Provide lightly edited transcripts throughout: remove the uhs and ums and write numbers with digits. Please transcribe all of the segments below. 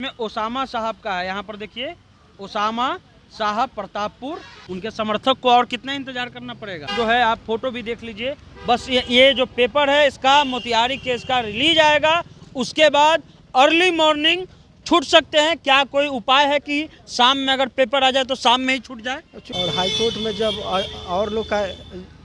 में ओसामा साहब का है। यहाँ पर देखिए ओसामा साहब प्रतापपुर। उनके समर्थक को और कितना इंतजार करना पड़ेगा जो है, आप फोटो भी देख लीजिए। बस ये जो पेपर है इसका मोतिहारी केस का रिलीज आएगा, उसके बाद अर्ली मॉर्निंग छूट सकते हैं। क्या कोई उपाय है कि शाम में अगर पेपर आ जाए तो शाम में ही छूट जाए? और हाईकोर्ट में जब और लोग का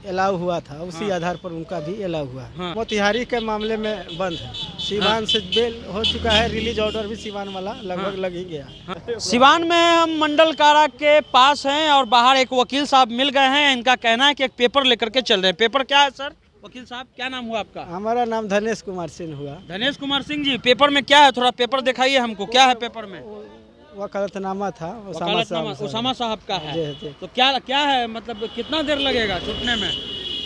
अलाउ हुआ था उसी हाँ। आधार पर उनका भी अलाउ हुआ है। हाँ। मोतिहारी के मामले में बंद है। सिवान से बेल हो चुका है, रिलीज ऑर्डर भी सिवान वाला लगभग लग ही गया। सिवान में हम मंडल कारा के पास हैं और बाहर एक वकील साहब मिल गए हैं। इनका कहना है कि एक पेपर लेकर के चल रहे हैं। पेपर क्या है सर? वकील साहब क्या नाम हुआ आपका? हमारा नाम धनेश कुमार सिंह हुआ। धनेश कुमार सिंह जी, पेपर में क्या है? थोड़ा पेपर दिखाइए हमको, क्या है पेपर में? वकालतनामा था ओसामा साहब का है। जी, जी। तो क्या है, मतलब कितना देर लगेगा छूटने में?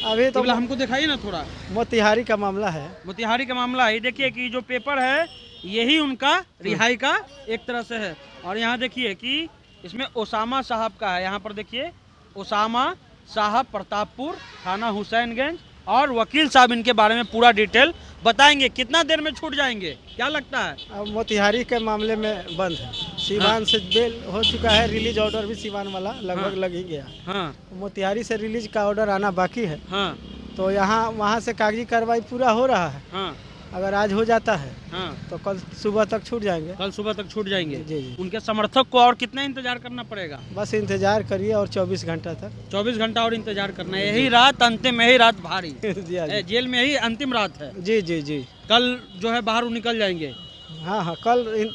अभी तो हमको दिखाइए ना थोड़ा। मोतिहारी का मामला है। मोतिहारी का मामला है। देखिए कि जो पेपर है यही उनका रिहाई का एक तरह से है। और यहाँ देखिए कि इसमें ओसामा साहब का है। यहाँ पर देखिए ओसामा साहब प्रतापपुर, थाना हुसैनगंज, और वकील साहब इनके बारे में पूरा डिटेल बताएंगे। कितना देर में छूट जाएंगे, क्या लगता है? अब मोतिहारी के मामले में बंद है। सिवान से बेल हो चुका है, रिलीज ऑर्डर भी सिवान वाला लगभग लग ही गया। हाँ। मोतिहारी से रिलीज का ऑर्डर आना बाकी है। हाँ। तो यहाँ वहाँ से कागजी कार्रवाई पूरा हो रहा है। हाँ। अगर आज हो जाता है हाँ। तो कल सुबह तक छूट जाएंगे। कल सुबह तक छूट जाएंगे। जी, जी। उनके समर्थक को और कितना इंतजार करना पड़ेगा? बस इंतजार करिए और 24 घंटा तक। 24 घंटा और इंतजार करना है। यही रात अंतिम, यही रात भारी। जी, जेल में ही अंतिम रात है। जी, जी, जी। कल जो है बाहर निकल जाएंगे। हाँ, हाँ, कल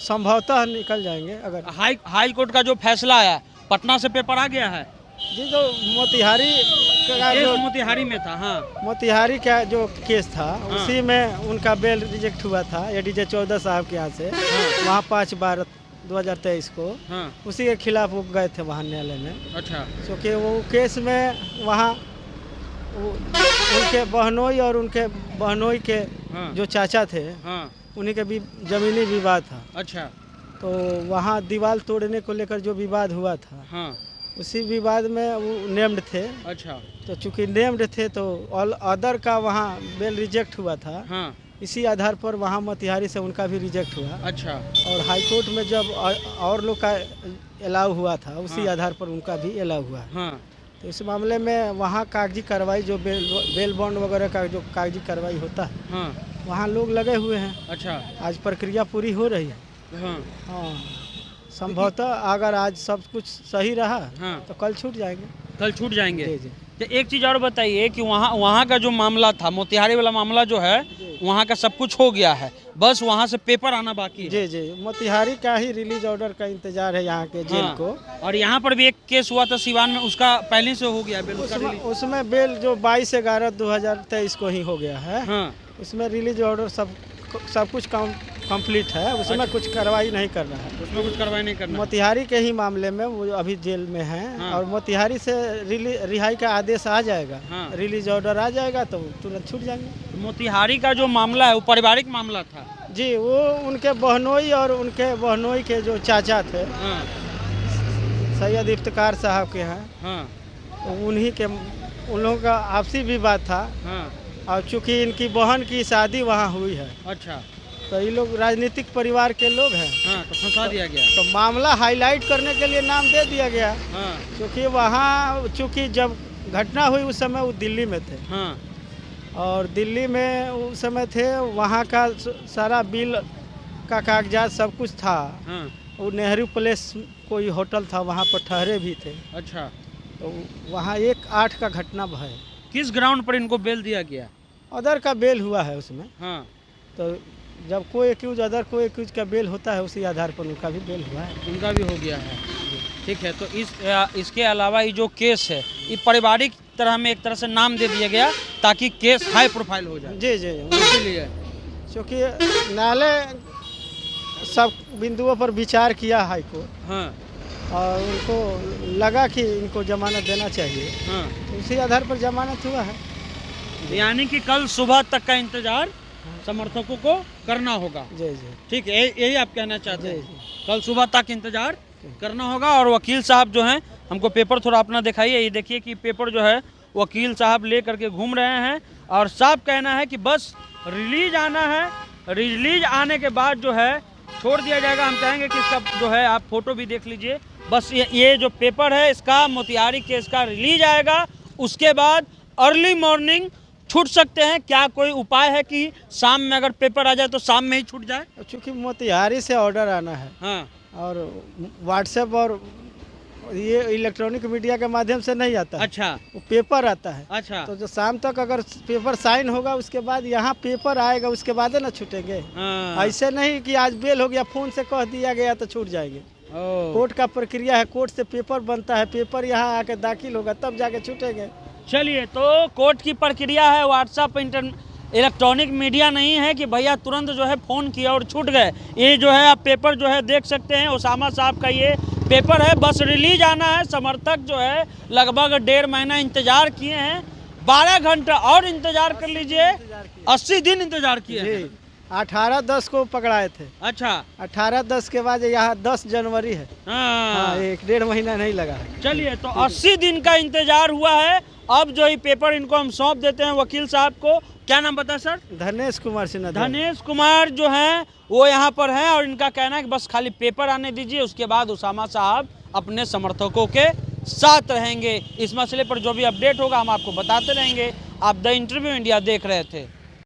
संभवतः निकल जाएंगे। अगर हाई कोर्ट का जो फैसला आया, पटना से पेपर आ गया है जी, जो मोतिहारी का जो मोतिहारी में था। हाँ। मोतिहारी का जो केस था हाँ। उसी में उनका बेल रिजेक्ट हुआ था एडीजे 14 साहब के यहाँ से। वहाँ 5/12/2023 को हाँ। उसी के खिलाफ वो गए थे वहाँ न्यायालय में। अच्छा। क्योंकि वो केस में वहाँ उनके बहनोई और उनके बहनोई के हाँ। जो चाचा थे हाँ। उन्हीं के भी जमीनी विवाद था। अच्छा। तो वहाँ दीवार तोड़ने को लेकर जो विवाद हुआ था हाँ। उसी विवाद में वो नेम्ड थे। अच्छा। तो चूंकि नेम्ड थे तो ऑल अदर का वहाँ बेल रिजेक्ट हुआ था। हाँ। इसी आधार पर वहाँ मोतिहारी से उनका भी रिजेक्ट हुआ। अच्छा। और हाईकोर्ट में जब और लोग का अलाउ हुआ था उसी हाँ। आधार पर उनका भी अलाउ हुआ। हाँ। तो इस मामले में वहाँ कागजी कार्रवाई जो बेल बॉन्ड वगैरह का जो कागजी कार्रवाई होता है हाँ। वहाँ लोग लगे हुए हैं। अच्छा। आज प्रक्रिया पूरी हो रही है। हाँ। हाँ, संभवतः अगर आज सब कुछ सही रहा हाँ। तो कल छूट जाएंगे। कल छूट जाएंगे। जी, जी। तो एक चीज़ और बताइए कि वहाँ का जो मामला था, मोतिहारी वाला मामला जो है, वहाँ का सब कुछ हो गया है, बस वहाँ से पेपर आना बाकी है। जी, जी। मोतिहारी का ही रिलीज ऑर्डर का इंतजार है यहाँ के जेल को। और यहाँ पर भी एक केस हुआ था सिवान में, उसका पहले से हो गया बेल। उसमें बेल जो 22/11/2023 को ही हो गया है। हाँ। उसमें रिलीज ऑर्डर सब कुछ कंप्लीट है। उसमें कुछ कार्रवाई नहीं कर रहा है। उसमें कुछ कार्रवाई नहीं करना। मोतिहारी के ही मामले में वो अभी जेल में हैं। हाँ। और मोतिहारी से रिहाई का आदेश आ जाएगा। हाँ। रिलीज ऑर्डर आ जाएगा तो तुरंत छूट जाएंगे। मोतिहारी का जो मामला है वो पारिवारिक मामला था। जी, वो उनके बहनोई और उनके बहनोई के जो चाचा थे हाँ। सैयद इफ्तिकार साहब के हैं। हाँ। उन्हीं के उन लोगों का आपसी विवाद था। हाँ। और चूंकि इनकी बहन की शादी वहाँ हुई है अच्छा। तो ये लोग राजनीतिक परिवार के लोग हैं। हाँ, तो फंसा दिया गया। तो मामला हाईलाइट करने के लिए नाम दे दिया गया। हाँ। क्योंकि वहाँ चूंकि जब घटना हुई उस समय वो दिल्ली में थे। हाँ। और दिल्ली में उस समय थे, वहाँ का सारा बिल का कागजात सब कुछ था। हाँ। वो नेहरू प्लेस कोई होटल था, वहाँ पर ठहरे भी थे। अच्छा। तो वहाँ 1/8 का घटना है। किस ग्राउंड पर इनको बेल दिया गया? अदर का बेल हुआ है उसमें। हाँ। तो जब कोई एक्यूज अदर कोई एक्यूज का बेल होता है उसी आधार पर उनका भी बेल हुआ है। उनका भी हो गया है। ठीक है। तो इसके अलावा ये जो केस है ये पारिवारिक तरह में एक तरह से नाम दे दिया गया ताकि केस हाई प्रोफाइल हो जाए। जी, जी। इसीलिए क्योंकि न्यायालय सब बिंदुओं पर विचार किया हाईकोर्ट। हाँ। और उनको लगा कि इनको जमानत देना चाहिए। हाँ। तो उसी आधार पर जमानत हुआ है। यानी कि कल सुबह तक का इंतजार समर्थकों को करना होगा। जी, जी। ठीक है, यही आप कहना चाहते हैं? जी। कल सुबह तक इंतजार करना होगा। और वकील साहब जो हैं, हमको पेपर थोड़ा अपना दिखाइए। ये देखिए कि पेपर जो है वकील साहब ले करके घूम रहे हैं और साफ कहना है कि बस रिलीज आना है। रिलीज आने के बाद जो है छोड़ दिया जाएगा। हम चाहेंगे कि इसका जो है आप फोटो भी देख लीजिए। बस ये जो पेपर है इसका मोतिहारी केस का रिलीज आएगा, उसके बाद अर्ली मॉर्निंग छूट सकते हैं। क्या कोई उपाय है कि शाम में अगर पेपर आ जाए तो शाम में ही छूट जाए? चूँकि मोतिहारी से ऑर्डर आना है हाँ, और व्हाट्सएप और ये इलेक्ट्रॉनिक मीडिया के माध्यम से नहीं आता है, अच्छा वो पेपर आता है। अच्छा। तो जो शाम तक अगर पेपर साइन होगा उसके बाद यहाँ पेपर आएगा, उसके बाद है ना छूटेंगे। हाँ, ऐसे नहीं कि आज बेल हो गया फोन से कह दिया गया तो छूट जाएंगे। ओ, कोर्ट का प्रक्रिया है, कोर्ट से पेपर बनता है, पेपर यहाँ आके दाखिल होगा तब जाके छूटेंगे। चलिए, तो कोर्ट की प्रक्रिया है, व्हाट्सएप इलेक्ट्रॉनिक मीडिया नहीं है कि भैया तुरंत जो है फ़ोन किया और छूट गए। ये जो है आप पेपर जो है देख सकते हैं, उसामा साहब का ये पेपर है, बस रिलीज आना है। समर्थक जो है लगभग 1.5 महीना इंतजार किए हैं, 12 घंटा और इंतजार कर लीजिए, 80 दिन इंतजार किए हैं। जी 18/10 को पकड़ाए थे। अच्छा, 18/10 के बाद यहाँ 10 जनवरी है। हाँ, हाँ, 1.5 महीना नहीं लगा है। चलिए, तो 80 दिन का इंतजार हुआ है। अब जो ये पेपर इनको हम सौंप देते हैं वकील साहब को। क्या नाम बता सर? धनेश कुमार सिन्हा। धनेश कुमार जो हैं वो यहाँ पर हैं और इनका कहना है कि बस खाली पेपर आने दीजिए, उसके बाद उसामा साहब अपने समर्थकों के साथ रहेंगे। इस मसले पर जो भी अपडेट होगा हम आपको बताते रहेंगे। आप द इंटरव्यू इंडिया देख रहे थे।